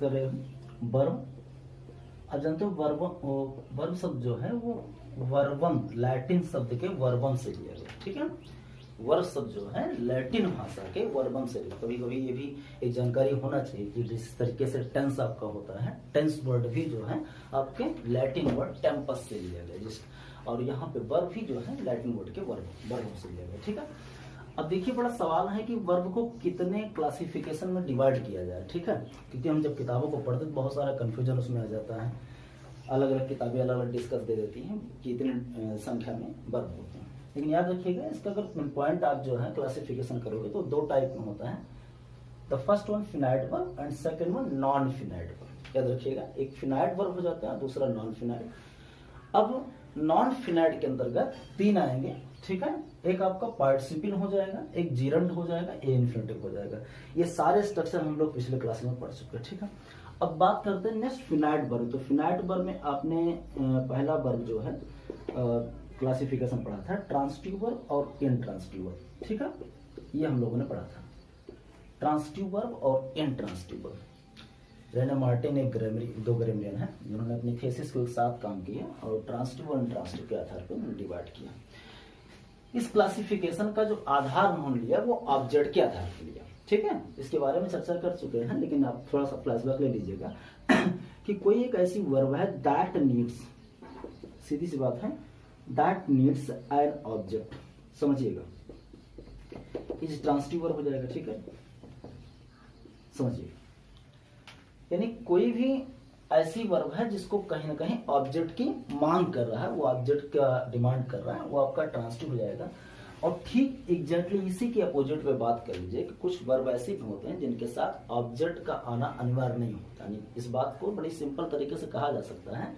कर रहे हो वर्ब। अब जानते हो वर्ब शब्द जो है वो वर्बम, लैटिन शब्द के वर्बम से लिया गया, ठीक है। वर्ब शब्द जो है लैटिन भाषा के वर्बम से लिया। कभी कभी ये भी एक जानकारी होना चाहिए कि जिस तरीके से टेंस आपका होता है, टेंस वर्ड भी जो है आपके लैटिन वर्ड टेम्पस से लिया गया, जिस और यहाँ पे वर्ब भी जो है लैटिन वर्ड के वर्बों से लिया गया, ठीक है। अब देखिए बड़ा सवाल है कि वर्ब को कितने क्लासिफिकेशन में डिवाइड किया जाए, ठीक है, क्योंकि हम जब किताबों को पढ़ते तो बहुत सारा कंफ्यूजन उसमें आ जाता है। अलग अलग किताबें अलग अलग डिस्कस दे देती हैं कि इतनी संख्या में वर्ब होते हैं, लेकिन याद रखिएगा इसका अगर पॉइंट आप जो है क्लासिफिकेशन करोगे तो दो टाइप में होता है। The first one finite verb and second one non finite verb. याद रखिएगा, एक फिनाइट वर्ब हो जाता है, दूसरा नॉन फिनाइट। अब नॉन फिनाइट के अंतर्गत तीन आएंगे, ठीक है। एक आपका पार्टिसिपल हो जाएगा, एक जीरंड हो जाएगा, ए इन्फिनेटिव हो जाएगा। ये सारे स्ट्रक्चर हम लोग पिछले क्लास में पढ़ चुके हैं, ठीक है। अब बात करते हैं नेक्स्ट फिनाइट वर्ब। तो फिनाइट वर्ब में आपने पहला वर्ब जो है क्लासिफिकेशन पढ़ा था, ट्रांसिटिव वर्ब और इनट्रांसिटिव वर्ब, ठीक है। ये हम लोगों ने पढ़ा था, ट्रांसिटिव वर्ब और इनट्रांसिटिव वर्ब। रेने मार्टिन एक दो ग्रामरियन है जिन्होंने अपनी थीसिस के साथ काम किया और ट्रांसिटिव और इनट्रांसिटिव के आधार पर डिवाइड किया। इस क्लासिफिकेशन का जो आधार उन्होंने लिया वो ऑब्जेक्ट के आधार पर लिया, ठीक है। इसके बारे में चर्चा कर चुके हैं, लेकिन आप थोड़ा सा फ्लैशबैक ले लीजिएगा कि कोई एक ऐसी वर्ब है दैट नीड्स, सीधी सी बात है, दैट नीड्स एन ऑब्जेक्ट। समझिएगा, इस ट्रांसिटिव वर्ब हो जाएगा, ठीक है, समझिएगा। यानी कोई भी ऐसी वर्ब है जिसको कहीं ना कहीं ऑब्जेक्ट की मांग कर रहा है, वो ऑब्जेक्ट का डिमांड कर रहा है, वो आपका ट्रांसिटिव हो जाएगा। और ठीक एग्जैक्टली इसी के अपोजिट पे बात कर लीजिए कि कुछ वर्ब ऐसे भी होते हैं जिनके साथ ऑब्जेक्ट का आना अनिवार्य नहीं होता। यानी इस बात को बड़ी सिंपल तरीके से कहा जा सकता है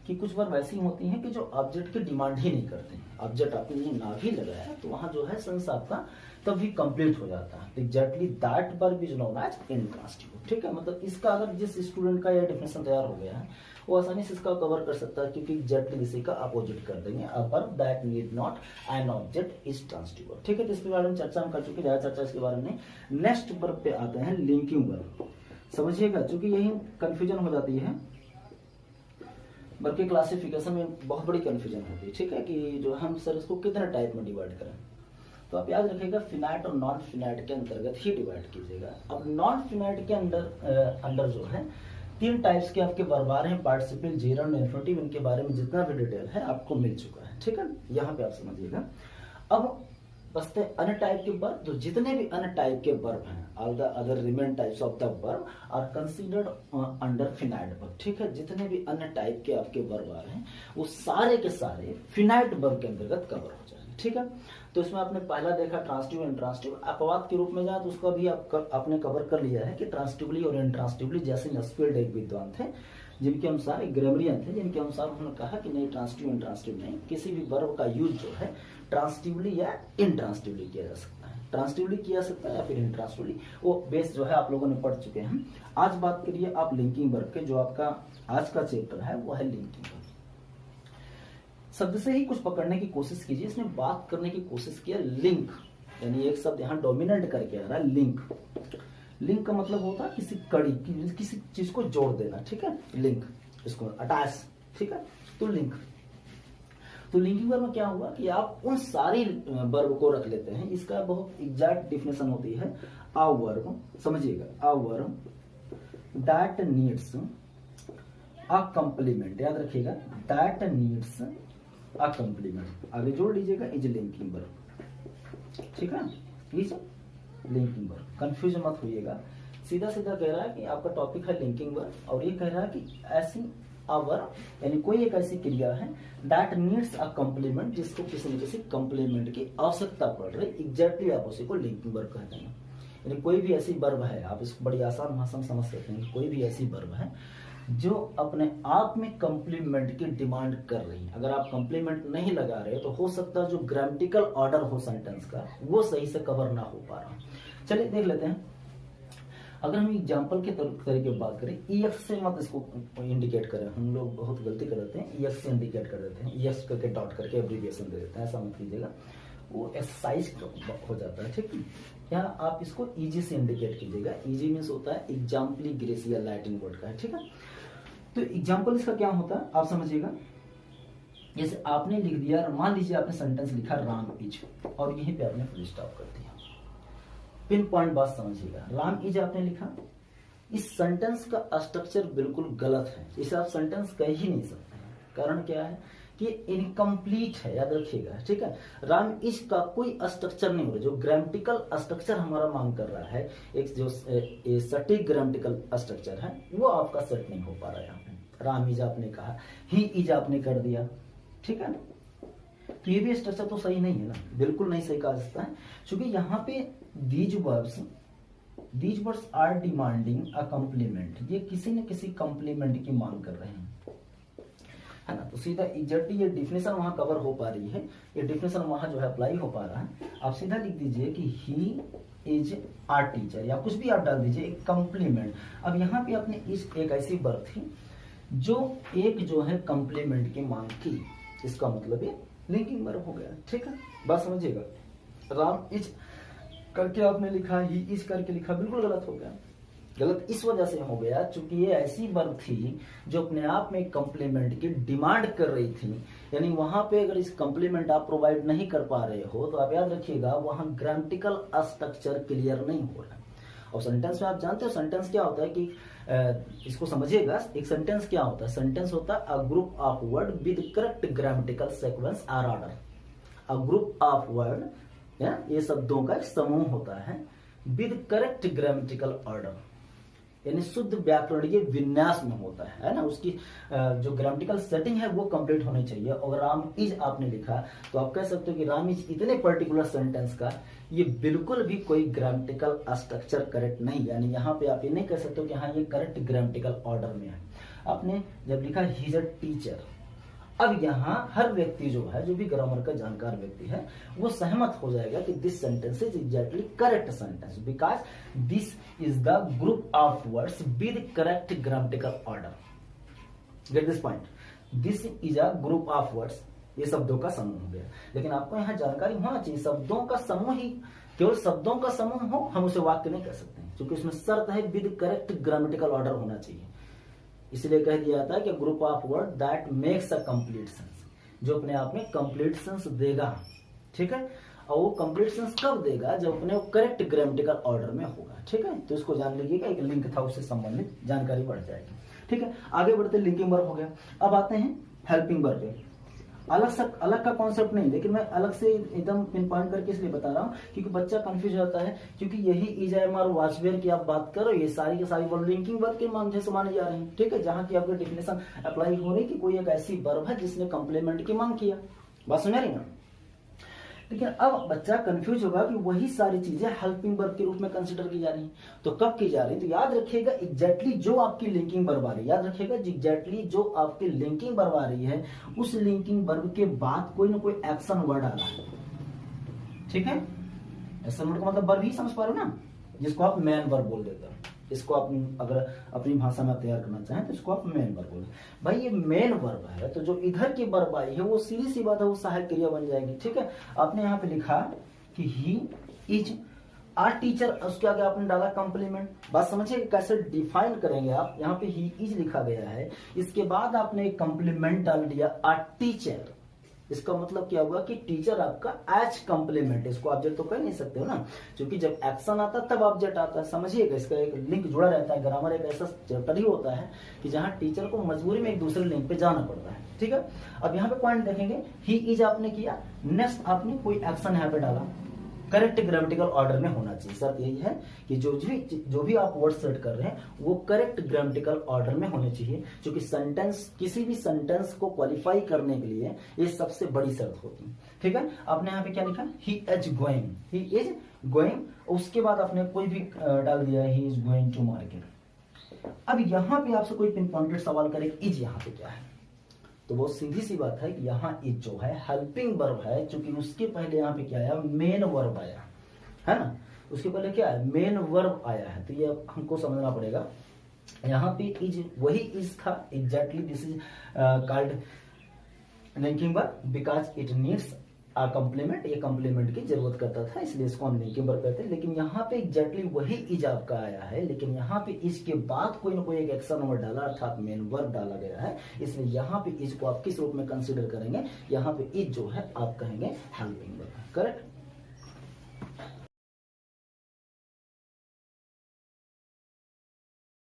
कि कुछ वर्ब ऐसी होती हैं कि जो ऑब्जेक्ट की डिमांड ही नहीं करते हैं। ऑब्जेक्ट आपने ये ना भी लगाया तो वहां जो है सेंस आपका तब भी कंप्लीट हो जाता है। Exactly that verb is known as intransitive, ठीक है। मतलब इसका अगर जिस स्टूडेंट का यह डेफिनेशन तैयार हो गया है वो आसानी से इसका कवर कर सकता है, क्योंकि एग्जैक्टली इसी का अपोजिट कर देंगे। A verb that need not an object is transitive, ठीक है। तो इसके बारे में चर्चा हम कर चुके, ज्यादा चर्चा इसके बारे में नहीं। नेक्स्ट वर्ब पे आते हैं लिंकिंग वर्ब। समझिएगा, चूंकि यही कंफ्यूजन हो जाती है, वर्ब के क्लासिफिकेशन में बहुत बड़ी कंफ्यूजन होती है, ठीक है, कि जो हम सर इसको कितने टाइप में डिवाइड करें। तो आप याद रखिएगा फिनाइट और नॉन फिनाइट के अंतर्गत ही डिवाइड कीजिएगा। अब नॉन फिनाइट के अंदर जो है तीन टाइप्स के आपके वर्ब आ रहे हैं, पार्टिसिपल, जीरंड, इन्फिनेटिव। इनके बारे में जितना भी डिटेल है आपको मिल चुका है, ठीक है, यहाँ पे आप समझिएगा। अब बसते अन्य टाइप के वर्ब, तो जितने भी अन्य टाइप के वर्ब हैं, all the other remain types of the verb are considered under finite verb, ठीक है। जितने भी अन्य टाइप के आपके वर्ब आ रहे हैं वो सारे के सारे फिनाइट वर्ब के अंतर्गत कवर हो जाएंगे, ठीक है। तो इसमें आपने पहला देखा ट्रांसिटिव इंट्रांसिटिव। अपवाद के रूप में जाए तो उसका भी आपने कवर कर लिया है कि ट्रांसिटिवली और इंट्रांसिटिवली, जैसे नस्फील्ड एक विद्वान थे जिनके अनुसार, एक ग्रामरियन थे जिनके अनुसार उन्होंने कहा कि नहीं, ट्रांसिटिव इंट्रांसिटिव नहीं, किसी भी वर्ब का यूज जो है ट्रांसिटिवली या इंट्रांसिटिवली किया जा सकता है। ट्रांसिटिवली किया जा सकता है या फिर इंट्रांसिटिवली, वो बेस जो है आप लोगों ने पढ़ चुके हैं। आज बात करिए आप लिंकिंग वर्ब के, जो आपका आज का चैप्टर है वो है लिंकिंग वर्ब। शब्द से ही कुछ पकड़ने की कोशिश कीजिए। इसने बात करने की कोशिश किया लिंक, यानी एक शब्द यहाँ डोमिनेंट करके आ रहा है, लिंक। लिंक का मतलब होता है किसी कड़ी, किसी चीज को जोड़ देना, ठीक है, लिंक, इसको अटैच, ठीक है। तो लिंक, तो लिंकिंग वर्ब में क्या हुआ कि आप उन सारी वर्ब को रख लेते हैं। इसका बहुत एग्जैक्ट डिफिनेशन होती है, अ वर्ब, समझिएगा, a verb that needs a complement. याद रखिएगा, दैट नीड्स अ कंप्लीमेंट, आगे जोड़ लीजिएगा, इज लिंकिंग वर्ब, ठीक है। इज लिंकिंग वर्ब, कंफ्यूज मत होइएगा, सीधा सीधा कह रहा है कि आपका टॉपिक है लिंकिंग वर्ब और ये कह रहा है कि ऐसी अ वर्ब यानी कोई एक ऐसी क्रिया है दैट नीड्स अ कंप्लीमेंट, जिसको किसी न किसी कंप्लीमेंट की आवश्यकता पड़ रही, एग्जैक्टली आप उसी को लिंकिंग वर्ब कहते हैं। यानी कोई भी ऐसी वर्ब है, आप इसको बड़ी आसान भाषा में समझ सकते हैं, कोई भी ऐसी वर्ब है जो अपने आप में कंप्लीमेंट की डिमांड कर रही है। अगर आप कंप्लीमेंट नहीं लगा रहे तो हो सकता है जो ग्रामेटिकल ऑर्डर हो सेंटेंस का वो सही से कवर ना हो पा रहा। चलिए देख लेते हैं। अगर हम एग्जाम्पल के तरीके बात करें, EX से मत इसको इंडिकेट करें, हम लोग बहुत गलती कर देते हैं, EX से इंडिकेट कर देते हैं, EX करके डॉट करके एब्रीविएशन दे देते हैं, ऐसा मत कीजिएगा। वो एक्सरसाइज हो जाता है। ठीक है, यहाँ आप इसको इजी से इंडिकेट कीजिएगा। इजी मीन्स होता है एग्जाम्पली ग्रेसिया लैटिन वर्ड का है। ठीक है, तो एग्जाम्पल इसका क्या होता है आप समझिएगा। जैसे आपने लिख दिया, मान लीजिए आपने सेंटेंस लिखा राम इज, और यहीं पे आपने फुल स्टॉप कर दिया। पिन पॉइंट बात समझिएगा, राम इज आपने लिखा, इस सेंटेंस का स्ट्रक्चर बिल्कुल गलत है, इसे आप सेंटेंस कह ही नहीं सकते हैं। कारण क्या है कि इनकम्प्लीट है, याद रखिएगा। ठीक है, राम इज का कोई स्ट्रक्चर नहीं हो रहा। जो ग्रामेटिकल स्ट्रक्चर हमारा मांग कर रहा है, एक जो सटीक ग्रामेटिकल स्ट्रक्चर है, वो आपका सेट नहीं हो पा रहा है। यहाँ पे राम इज आपने कहा, ही इज आपने कर दिया। ठीक है, तो ये भी स्ट्रक्चर तो सही नहीं है ना, बिल्कुल नहीं सही कहा जाता है, क्योंकि यहाँ पे these words are demanding a complement, ये किसी न किसी कॉम्प्लीमेंट की मांग कर रहे हैं, है ना। तो सीधा एग्जैक्टली ये डिफिनेशन वहां कवर हो पा रही है, ये डिफिनेशन वहां जो है अप्लाई हो पा रहा है। आप सीधा लिख दीजिए कि ही इज आर टीचर, या कुछ भी आप डाल दीजिए एक कॉम्प्लीमेंट। अब यहाँ पे आपने इस एक ऐसी वर्ब थी जो एक जो है कॉम्प्लीमेंट की मांग की, इसका मतलब ये लिंकिंग वर्ब हो गया। ठीक है, बात समझिएगा। राम इज करके आपने लिखा, ही इज करके लिखा, बिल्कुल गलत हो गया। गलत इस वजह से हो गया क्योंकि ये ऐसी वर्ब थी जो अपने आप में कॉम्प्लीमेंट की डिमांड कर रही थी। यानी वहां पे अगर इस कॉम्प्लीमेंट आप प्रोवाइड नहीं कर पा रहे हो तो आप याद रखिएगा वहां ग्रामेटिकल स्ट्रक्चर क्लियर नहीं हो रहा है। और सेंटेंस में आप जानते हो सेंटेंस क्या होता है कि इसको समझिएगा। एक सेंटेंस क्या होता है, सेंटेंस होता है a group of word with correct grammatical sequence or order. A group of word, ये शब्दों का एक समूह होता है विद करेक्ट ग्रामेटिकल ऑर्डर, यानी शुद्ध व्याकरणीय विन्यास में होता है ना। उसकी जो ग्रामेटिकल सेटिंग है वो कंप्लीट होनी चाहिए। और राम इज आपने लिखा तो आप कह सकते हो कि राम इज इतने पर्टिकुलर सेंटेंस का ये बिल्कुल भी कोई ग्रामेटिकल स्ट्रक्चर करेक्ट नहीं, यानी यहाँ पे आप ये नहीं कह सकते हो कि हाँ ये करेक्ट ग्रामेटिकल ऑर्डर में है। आपने जब लिखा ही इज अ टीचर, अब यहाँ हर व्यक्ति जो है, जो भी ग्रामर का जानकार व्यक्ति है, वो सहमत हो जाएगा कि this sentence is exactly correct sentence because this is the group of words with correct grammatical order. Get this point, this is a group of words, ये शब्दों का समूह हो गया। लेकिन आपको यहाँ जानकारी होना चाहिए, शब्दों का समूह ही, केवल शब्दों का समूह हो हम उसे वाक्य नहीं कह सकते, क्योंकि उसमें शर्त है विद करेक्ट ग्रामेटिकल ऑर्डर होना चाहिए। इसलिए कह दिया जाता है कि group of word that makes a complete sense, जो अपने आप में कंप्लीट सेंस देगा। ठीक है, और वो कंप्लीट सेंस कब देगा, जब अपने करेक्ट ग्रामेटिकल ऑर्डर में होगा। ठीक है, तो इसको जान लीजिएगा, एक लिंक था उससे संबंधित जानकारी बढ़ जाएगी। ठीक है, आगे बढ़ते लिंकिंग वर्ब हो गया। अब आते हैं हेल्पिंग वर्ब पे। अलग का कॉन्सेप्ट नहीं, लेकिन मैं अलग से एकदम पिन पॉइंट करके इसलिए बता रहा हूँ क्योंकि बच्चा कंफ्यूज होता है, क्योंकि यही इज एम और वॉचवेयर की आप बात करो, ये सारी की सारी वर्ब लिंकिंग वर्ब के मामले से माने जा रहे हैं। ठीक है, जहां की आपकी डेफिनेशन अप्लाई हो रही कि कोई एक ऐसी वर्ब है जिसने कंप्लीमेंट की मांग किया। बात समझ रही ना। लेकिन अब बच्चा कंफ्यूज होगा कि वही सारी चीजें हेल्पिंग वर्ब के रूप में कंसिडर की जा रही हैं, तो कब की जा रही है, तो याद रखिएगा एग्जैक्टली जो आपकी लिंकिंग वर्ब आ रही है, याद रखिएगा एग्जैक्टली जो आपकी लिंकिंग वर्ब आ रही है उस लिंकिंग वर्ब के बाद कोई ना कोई एक्शन वर्ड आ रहा है। ठीक है, एक्शन वर्ड का मतलब वर्ब ही समझ पा रहे हो ना, जिसको आप मेन वर्ब बोल देते हो। इसको आप अगर अपनी भाषा में तैयार करना चाहें तो इसको आप मेन वर्ब बोल। भाई ये मेन वर्ब है, तो जो इधर की वर्ब आई है वो सीधी सी बात है, वो सहायक क्रिया बन जाएगी। ठीक है, आपने यहाँ पे लिखा कि ही इज आर टीचर, उसके आगे आपने डाला कंप्लीमेंट। बात समझिए कैसे डिफाइन करेंगे आप। यहाँ पे ही इज लिखा गया है, इसके बाद आपने एक कंप्लीमेंट डाल दिया आर टीचर। इसका मतलब क्या हुआ कि टीचर आपका एज कंप्लीमेंट, इसको ऑब्जेक्ट तो कह नहीं सकते हो ना, क्योंकि जब एक्शन आता है तब ऑब्जेक्ट आता है। समझिएगा, इसका एक लिंक जुड़ा रहता है। ग्रामर एक ऐसा चैप्टर ही होता है कि जहां टीचर को मजबूरी में एक दूसरे लिंक पे जाना पड़ता है। ठीक है, अब यहाँ पे पॉइंट देखेंगे, ही इज आपने किया, नेक्स्ट आपने कोई एक्शन यहाँ पे डाला, करेक्ट ग्रामेटिकल ऑर्डर में होना चाहिए। शर्त यही है कि जो भी आप वर्ड सेट कर रहे हैं वो करेक्ट ग्रामेटिकल ऑर्डर में होने चाहिए, क्योंकि सेंटेंस, किसी भी सेंटेंस को क्वालिफाई करने के लिए ये सबसे बड़ी शर्त होती है। ठीक है, आपने यहाँ पे क्या लिखा, he is going, he is going, उसके बाद आपने कोई भी डाल दिया, he is going to market. अब यहाँ पे आपसे कोई पिन पॉइंटेड सवाल करे, इज यहाँ पे क्या है, तो बहुत सीधी सी बात है कि यहाँ इज जो है हेल्पिंग वर्ब है, क्योंकि उसके पहले यहाँ पे क्या आया, मेन वर्ब आया है ना। उसके पहले क्या है, मेन वर्ब आया है, तो ये हमको समझना पड़ेगा। यहाँ पे इज वही इज था, exactly this is called linking verb because it needs complement, ये कंप्लीमेंट की जरूरत करता था, इसलिए इसको हम लिंकिंग वर्ब कहते हैं। लेकिन यहाँ पे एग्जैक्टली वही इज आपका आया है, लेकिन यहाँ पे इज के बाद कोई ना कोई एक एक्शन वर्ड डाला, अर्थात मेन वर्ब डाला गया है, इसलिए यहाँ पे इज को आप किस रूप में कंसिडर करेंगे, यहाँ पे इज जो है आप कहेंगे हेल्पिंग वर्ब, करेक्ट।